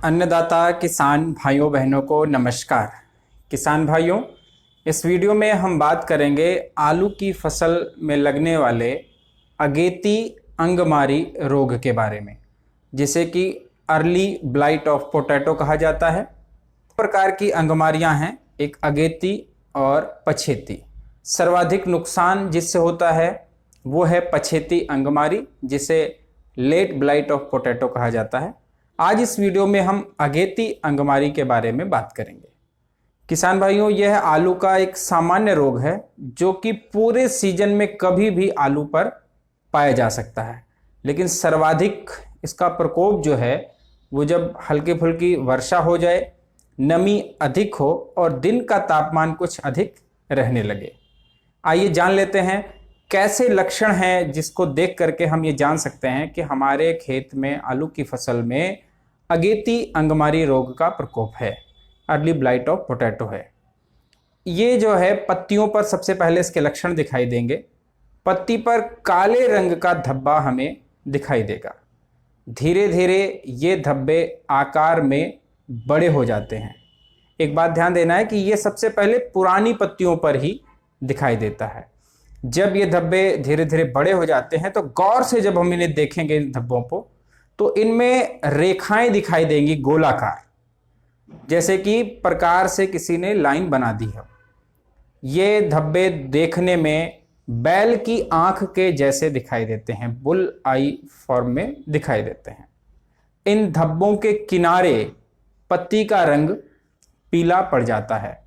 अन्नदाता किसान भाइयों बहनों को नमस्कार। किसान भाइयों, इस वीडियो में हम बात करेंगे आलू की फसल में लगने वाले अगेती अंगमारी रोग के बारे में, जिसे कि अर्ली ब्लाइट ऑफ पोटैटो कहा जाता है। प्रकार की अंगमारियां हैं, एक अगेती और पछेती। सर्वाधिक नुकसान जिससे होता है वो है पछेती अंगमारी, जिसे लेट ब्लाइट ऑफ पोटैटो कहा जाता है। आज इस वीडियो में हम अगेती अंगमारी के बारे में बात करेंगे। किसान भाइयों, यह आलू का एक सामान्य रोग है जो कि पूरे सीजन में कभी भी आलू पर पाया जा सकता है, लेकिन सर्वाधिक इसका प्रकोप जो है वो जब हल्की फुल्की वर्षा हो जाए, नमी अधिक हो और दिन का तापमान कुछ अधिक रहने लगे। आइए जान लेते हैं कैसे लक्षण हैं जिसको देख करके हम ये जान सकते हैं कि हमारे खेत में आलू की फसल में अगेती अंगमारी रोग का प्रकोप है, अर्ली ब्लाइट ऑफ पोटैटो है। ये जो है पत्तियों पर सबसे पहले इसके लक्षण दिखाई देंगे। पत्ती पर काले रंग का धब्बा हमें दिखाई देगा। धीरे धीरे ये धब्बे आकार में बड़े हो जाते हैं। एक बात ध्यान देना है कि ये सबसे पहले पुरानी पत्तियों पर ही दिखाई देता है। जब ये धब्बे धीरे धीरे बड़े हो जाते हैं तो गौर से जब हम इन्हें देखेंगे इन धब्बों को, तो इनमें रेखाएं दिखाई देंगी गोलाकार, जैसे कि प्रकार से किसी ने लाइन बना दी है। ये धब्बे देखने में बैल की आंख के जैसे दिखाई देते हैं, बुल आई फॉर्म में दिखाई देते हैं। इन धब्बों के किनारे पत्ती का रंग पीला पड़ जाता है।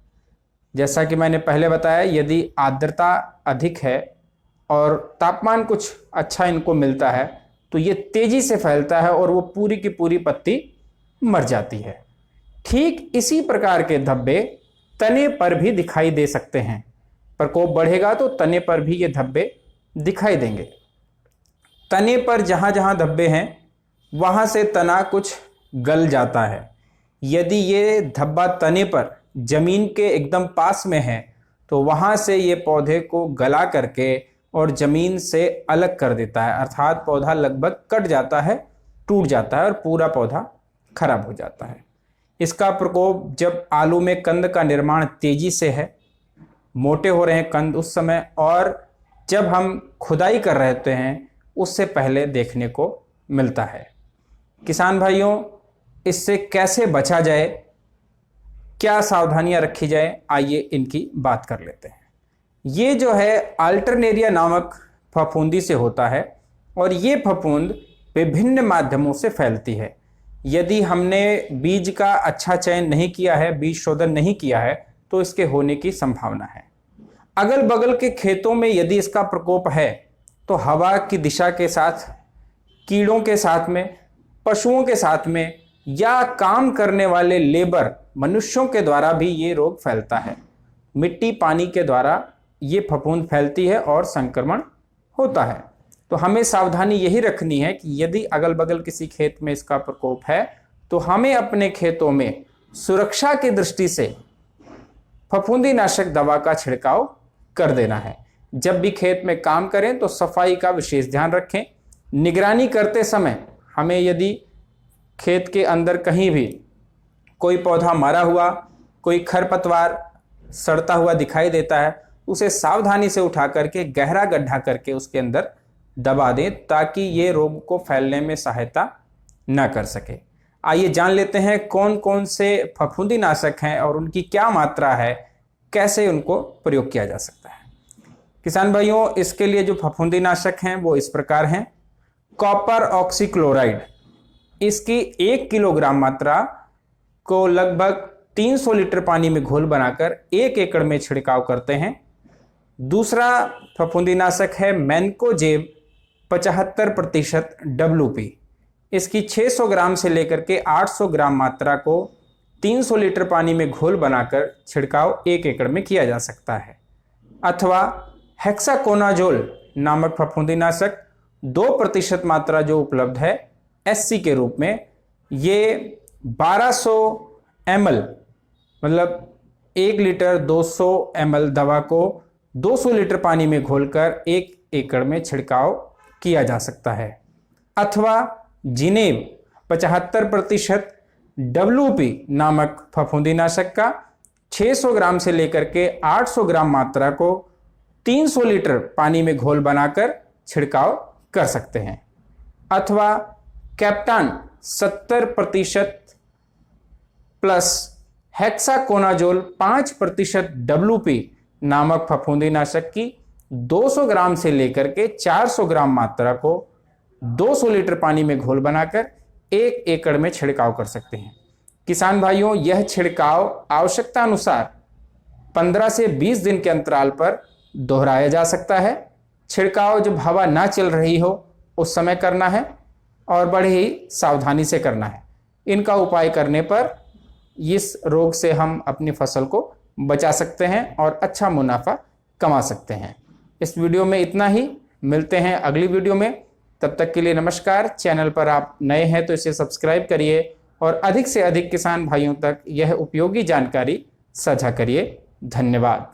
जैसा कि मैंने पहले बताया, यदि आर्द्रता अधिक है और तापमान कुछ अच्छा इनको मिलता है तो ये तेजी से फैलता है और वो पूरी की पूरी पत्ती मर जाती है। ठीक इसी प्रकार के धब्बे तने पर भी दिखाई दे सकते हैं। प्रकोप बढ़ेगा तो तने पर भी ये धब्बे दिखाई देंगे। तने पर जहां जहां धब्बे हैं वहां से तना कुछ गल जाता है। यदि ये धब्बा तने पर जमीन के एकदम पास में है तो वहां से ये पौधे को गला करके और जमीन से अलग कर देता है, अर्थात पौधा लगभग कट जाता है, टूट जाता है और पूरा पौधा खराब हो जाता है। इसका प्रकोप जब आलू में कंद का निर्माण तेजी से है, मोटे हो रहे हैं कंद उस समय, और जब हम खुदाई कर रहे होते हैं उससे पहले देखने को मिलता है। किसान भाइयों, इससे कैसे बचा जाए, क्या सावधानियां रखी जाए, आइए इनकी बात कर लेते हैं। ये जो है अल्टरनेरिया नामक फफूंदी से होता है और ये फफूंद विभिन्न माध्यमों से फैलती है। यदि हमने बीज का अच्छा चयन नहीं किया है, बीज शोधन नहीं किया है, तो इसके होने की संभावना है। अगल बगल के खेतों में यदि इसका प्रकोप है तो हवा की दिशा के साथ, कीड़ों के साथ में, पशुओं के साथ में या काम करने वाले लेबर मनुष्यों के द्वारा भी ये रोग फैलता है। मिट्टी पानी के द्वारा ये फफूंद फैलती है और संक्रमण होता है। तो हमें सावधानी यही रखनी है कि यदि अगल बगल किसी खेत में इसका प्रकोप है तो हमें अपने खेतों में सुरक्षा की दृष्टि से फफूंदी नाशक दवा का छिड़काव कर देना है। जब भी खेत में काम करें तो सफाई का विशेष ध्यान रखें। निगरानी करते समय हमें यदि खेत के अंदर कहीं भी कोई पौधा मरा हुआ, कोई खरपतवार सड़ता हुआ दिखाई देता है, उसे सावधानी से उठा करके गहरा गड्ढा करके उसके अंदर दबा दें, ताकि ये रोग को फैलने में सहायता न कर सके। आइए जान लेते हैं कौन कौन से फफूंदी नाशक हैं और उनकी क्या मात्रा है, कैसे उनको प्रयोग किया जा सकता है। किसान भाइयों, इसके लिए जो फफूंदी नाशक हैं वो इस प्रकार हैं। कॉपर ऑक्सीक्लोराइड, इसकी 1 किलोग्राम मात्रा को लगभग 300 लीटर पानी में घोल बनाकर 1 एकड़ में छिड़काव करते हैं। दूसरा फफूंदीनाशक है मैनकोजेब 75% WP। इसकी 600 ग्राम से लेकर के 800 ग्राम मात्रा को 300 लीटर पानी में घोल बनाकर छिड़काव 1 एकड़ में किया जा सकता है। अथवा हेक्साकोनाजोल नामक फफूंदीनाशक 2% मात्रा जो उपलब्ध है SC के रूप में, ये 1200 ml मतलब 1 लीटर 200 ml दवा को 200 लीटर पानी में घोलकर 1 एकड़ में छिड़काव किया जा सकता है। अथवा जिनेब 75% WP नामक फफूंदीनाशक का 600 ग्राम से लेकर के 800 ग्राम मात्रा को 300 लीटर पानी में घोल बनाकर छिड़काव कर सकते हैं। अथवा कैप्टान 70% प्लस हेक्साकोनाजोल 5% WP नामक फफूंदीनाशक की 200 ग्राम से लेकर के 400 ग्राम मात्रा को 200 लीटर पानी में घोल बनाकर 1 एकड़ में छिड़काव कर सकते हैं। किसान भाइयों, यह छिड़काव आवश्यकता अनुसार 15 से 20 दिन के अंतराल पर दोहराया जा सकता है। छिड़काव जब हवा ना चल रही हो उस समय करना है और बड़े ही सावधानी से करना है। इनका उपाय करने पर इस रोग से हम अपनी फसल को बचा सकते हैं और अच्छा मुनाफा कमा सकते हैं। इस वीडियो में इतना ही, मिलते हैं अगली वीडियो में। तब तक के लिए नमस्कार। चैनल पर आप नए हैं तो इसे सब्सक्राइब करिए और अधिक से अधिक किसान भाइयों तक यह उपयोगी जानकारी साझा करिए। धन्यवाद।